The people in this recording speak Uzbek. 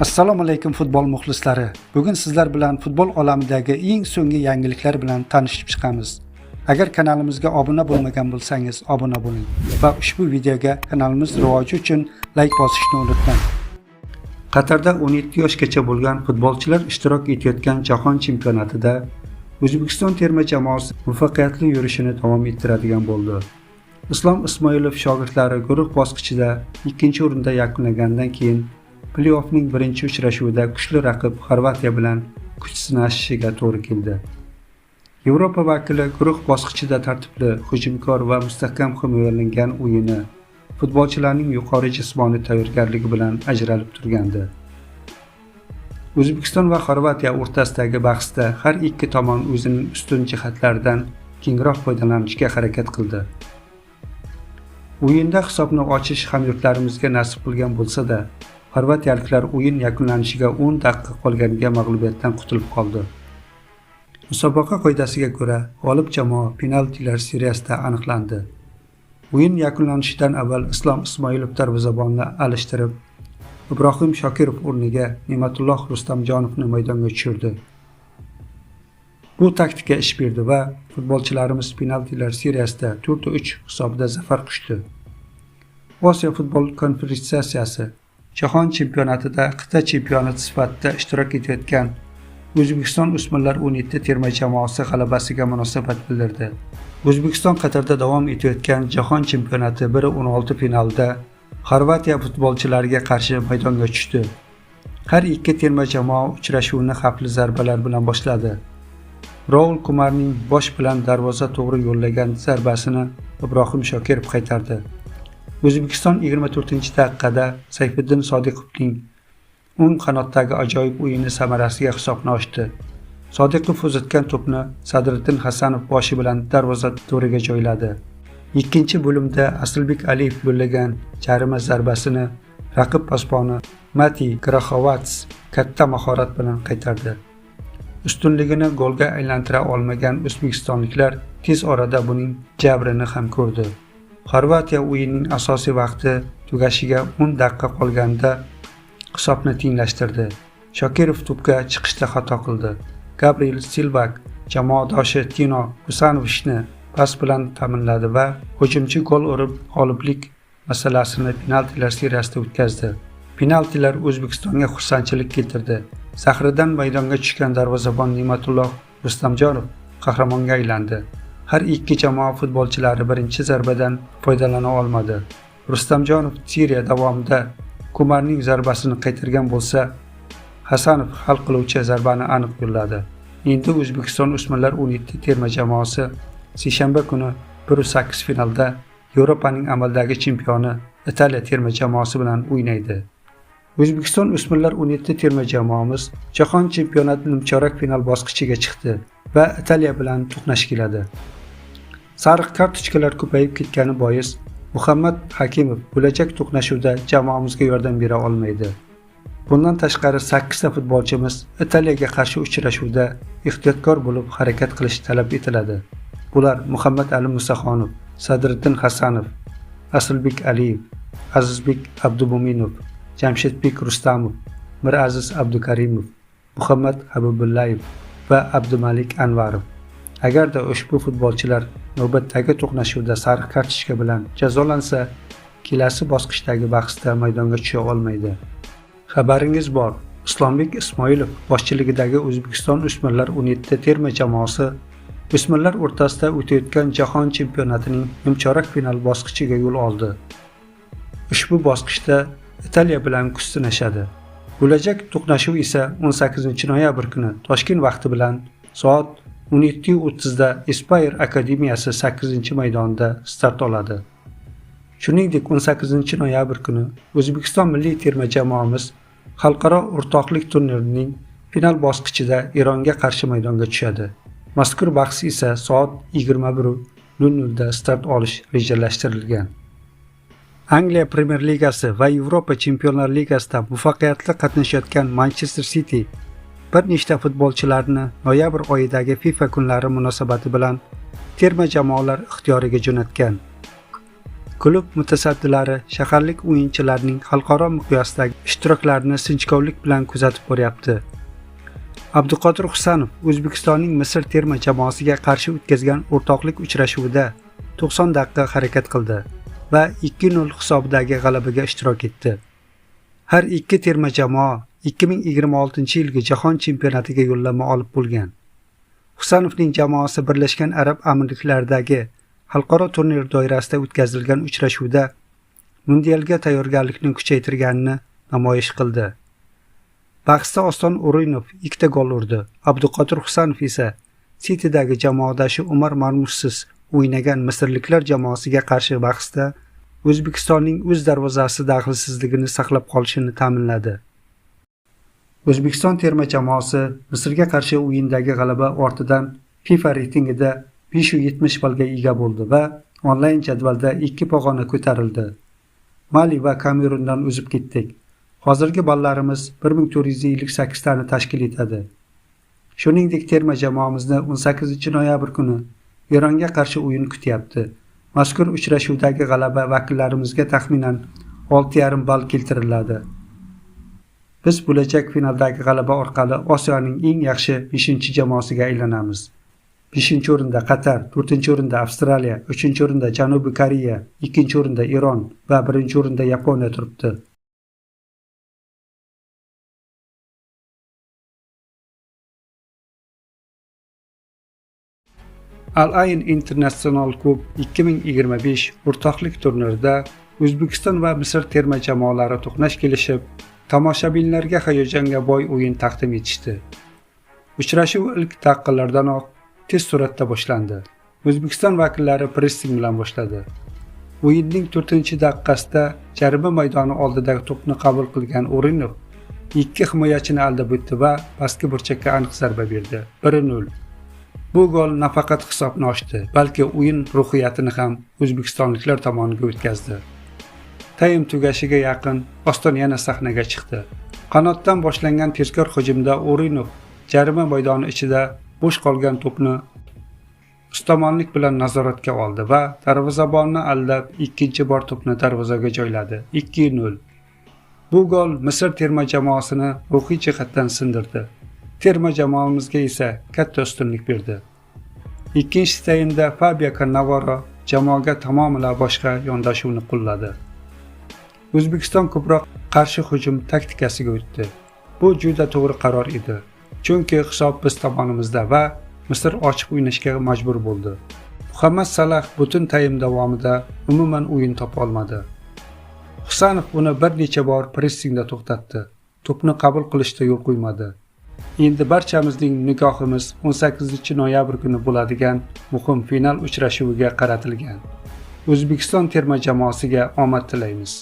Assalomu alaykum futbol muxlislari. Bugun sizlar bilan futbol olamidagi eng so'nggi yangiliklar bilan tanishib chiqamiz. Agar kanalimizga obuna bo'lmagan bo'lsangiz, obuna bo'ling va ushbu videoga kanalimiz rivoji uchun like bosishni unutmang. Qatarda 17 yoshgacha bo'lgan futbolchilar ishtirok etayotgan jahon chempionatida O'zbekiston terma jamoasi muvaffaqiyatli yurishini davom ettiradigan bo'ldi. Islom Ismoilov shogirdlari guruh bosqichida 2-o'rinda yakunlagandan keyin play-offning birinchi uchrashuvida kuchli raqib Xorvatiya bilan kuch sinashishiga to'g'ri keldi. Yevropa vakili guruh bosqichida tartibli, hujumkor va mustahkam himoyalangan o'yini futbolchilarning yuqori jismoniy tayyorgarligi bilan ajralib turgandi. O'zbekiston va Xorvatiya o'rtasidagi bahsda har ikki tomon o'zining ustun jihatlaridan kengroq foydalanishga harakat qildi. O'yinda hisobni ochish hamyurtlarimizga nasib qilgan bo'lsa-da, xorvatiyaliklar o'yin yakunlanishiga 10 daqiqa qolganiga mag'lubiyatdan qutulib qoldi. Musobaqa qoidasiga ko'ra, g'olib jamoa penaltilar seriyasida aniqlandi. O'yin yakunlanishidan avval Islom Ismoilov darvozabonni alishtirib, Ibrohim Shokirov o'rniga Ne'matulloh Rustamjonovni maydonga tushirdi. Bu taktika ish berdi va futbolchilarimiz penaltilar seriyasida 4-3 hisobida zafar quchdi. Osiyo futbol konferensiyasi Jahon chempionatida qit'a chempioni sifatida ishtirok etayotgan O'zbekiston o'smirlar 17 terma jamoasi g'alabasiga munosabat bildirdi. O'zbekiston Qatarda davom etayotgan Jahon chempionati 1/16 finalida Xorvatiya futbolchilariga qarshi maydonga tushdi. Har ikki terma jamoa uchrashuvni xavfli zarbalar bilan boshladi. Raul Kumarning bosh bilan darvoza to'g'ri yo'llagan zarbasini Ibrohim Shokirov qaytardi. O'zbekiston 24-daqiqada Sayfiddin Sodiqovning o'ng qanotdagi ajoyib o'yini samarasiga hisobni ochdi. Sodiqov uzatgan to'pni Sadriddin Hasanov boshi bilan darvoza to'riga joyladi. Ikkinchi bo'limda Aslbek Aliyev yo'llagan jarima zarbasini raqib posboni Mati Graxovats katta mahorat bilan qaytardi. Ustunligini golga aylantira olmagan o'zbekistonliklar tez orada buning jabrini ham ko'rdi. Xorvatiya o'yinning asosiy vaqti tugashiga 10 daqiqa qolganda hisobni tenglashtirdi. Shokirov to'pga chiqishda xato qildi. Gabriel Silva jamoadoshi Tino Kusanovichni pas bilan ta'minladi va hujumchi gol urib g'oliblik masalasini penaltilar seriyasida o'tkazdi. Penaltilar O'zbekistonga xursandchilik keltirdi. Sahridan maydonga tushgan darvozabon Ne'matulloh Rustamjonov qahramonga aylandi. Har ikki jamoa futbolchilari birinchi zarbadan foydalana olmadi. Rustamjonov seriya davomida Kumarning zarbasini qaytargan bo'lsa, Hasanov hal qiluvchi zarbani aniq yo'lladi. Endi O'zbekiston o'smirlar 17 terma jamoasi seshanba kuni 1/8 finalda Yevropaning amaldagi chempioni Italiya terma jamoasi bilan o'ynaydi. O'zbekiston o'smirlar 17 terma jamoamiz Jahon chempionati nimchorak final bosqichiga chiqdi va Italiya bilan to'qnash keladi. Sariq kartochkalar ko'payib ketgani bois Muhammad Hakimov bo'lajak to'qnashuvda jamoamizga yordam bera olmaydi. Bundan tashqari 8 ta futbolchimiz Italiyaga qarshi uchrashuvda ehtiyotkor bo'lib harakat qilish talab etiladi. Bular Muhammad Ali Musaxonov, Sadriddin Hasanov, Aslbek Aliyev, Azizbek Abdumo'minov, Jamshidbek Rustamov, Miraziz Abdukarimov, Muhammad Habibullayev va Abdumalik Anvarov. Agarda ushbu futbolchilar navbatdagi to'qnashuvda sariq kartochka bilan jazolansa, kelasi bosqichdagi bahsda maydonga tusha olmaydi. Xabaringiz bor, Islombek Ismoilov boshchiligidagi O'zbekiston o'smirlar 17 terma jamoasi o'smirlar o'rtasida o'tayotgan jahon chempionatining nimchorak final bosqichiga yo'l oldi. Ushbu bosqichda Italiya bilan kuch sinashadi. Bo'lajak to'qnashuv esa 18-noyabr kuni Toshkent vaqti bilan soat 17:30 da Aspire akademiyasi 8-maydonida start oladi. Shuningdek, 18-noyabr kuni O'zbekiston milliy terma jamoamiz xalqaro o'rtoqlik turnirining final bosqichida Eronga qarshi maydonga tushadi. Mazkur bahs esa soat 21:00 da start olish rejalashtirilgan. Angliya Premier Ligasi va Yevropa Chempionlar Ligasida muvaffaqiyatli qatnashayotgan Manchester City bir nechta futbolchilarni noyabr oyidagi FIFA kunlari munosabati bilan terma jamoalar ixtiyoriga jo'natgan. Klub mutasaddilari shaharlik o'yinchilarning xalqaro miqyosdagi ishtiroklarini sinchkovlik bilan kuzatib boryapti. Abduqodir Husanov O'zbekistonning Misr terma jamoasiga qarshi o'tkazgan o'rtoqlik uchrashuvida 90 daqiqa harakat qildi va 2-0 hisobidagi g'alabaga ishtirok etdi. Har ikki terma jamoa 2026-yilgi jahon chempionatiga yo'llanma olib bo'lgan. Husanovning jamoasi Birlashgan Arab Amirliklaridagi xalqaro turnir doirasida o'tkazilgan uchrashuvda mundialga tayyorgarlikni kuchaytirganini namoyish qildi. Bahsda Oston O'rinov 2 gol urdi. Abduqodir Husanov esa City'dagi jamoadoshi Umar Marmushsiz o'ynagan misrliklar jamoasiga qarshi bahsda O'zbekistonning o'z darvozasi daxlsizligini saqlab qolishini ta'minladi. O'zbekiston terma jamoasi Misrga qarshi o'yindagi g'alaba ortidan FIFA reytingida 570 ballga ega bo'ldi va onlayn jadvalda 2 pog'ona ko'tarildi. Mali va Kamerundan o'zib ketdik. Hozirgi ballarimiz 1458 tani tashkil etadi. Shuningdek, terma jamoamizni 18-noyabr kuni Eronga qarshi o'yin kutyapti. Mazkur uchrashuvdagi g'alaba vakillarimizga taxminan 6,5 ball keltiriladi. Biz bo'lajak finaldagi g'alaba orqali Osiyoning eng yaxshi 5-jamoasiga aylanamiz. 5-o'rinda Qatar, 4-o'rinda Avstraliya, 3-o'rinda Janubiy Koreya, 2-o'rinda Eron va 1-o'rinda Yaponiya turibdi. Al-Ayn International Cup 2025 o'rtoqlik turnirida O'zbekiston va Misr terma jamoalari to'qnash kelishib, tomoshabinlarga hayajonga boy o'yin taqdim etishdi. Uchrashuv ilk daqiqalardanoq tez suratda boshlandi. O'zbekiston vakillari pressing bilan boshladi. O'yinning 4-daqiqasida jarima maydoni oldidagi to'pni qabul qilgan O'rinov 2 himoyachini aldab o'tdi va pastki burchakka aniq zarba berdi. 1-0. Bu gol nafaqat hisobni ochdi, balki o'yin ruhiyatini ham o'zbekistonliklar tomoniga o'tkazdi. Taym tugashiga yaqin Oston yana sahnaga chiqdi. Qanotdan boshlangan tezkor hujumda O'rinov jarima maydoni ichida bo'sh qolgan to'pni ustomonlik bilan nazoratga oldi va darvozabonni aldab ikkinchi bor to'pni darvozaga joyladi. 2-0. Bu gol Misr terma jamoasini ruhiy jihatdan sindirdi. Terma jamoamizga esa katta ustunlik berdi. Ikkinchi taymda Fabio Cannavaro jamoaga tamomila boshqa yondashuvni qo'lladi. O'zbekiston ko'proq qarshi hujum taktikasiga o'tdi. Bu juda to'g'ri qaror edi. Chunki hisob biz tomonimizda va Misr ochiq o'ynashga majbur bo'ldi. Muhammad Salah butun taym davomida umuman o'yin topa olmadi. Husanov uni bir necha bor pressingda to'xtatdi. To'pni qabul qilishda yo'l qo'ymadi. Endi barchamizning nigohimiz 18-noyabr kuni bo'ladigan muhim final uchrashuviga qaratilgan. O'zbekiston terma jamoasiga omad tilaymiz.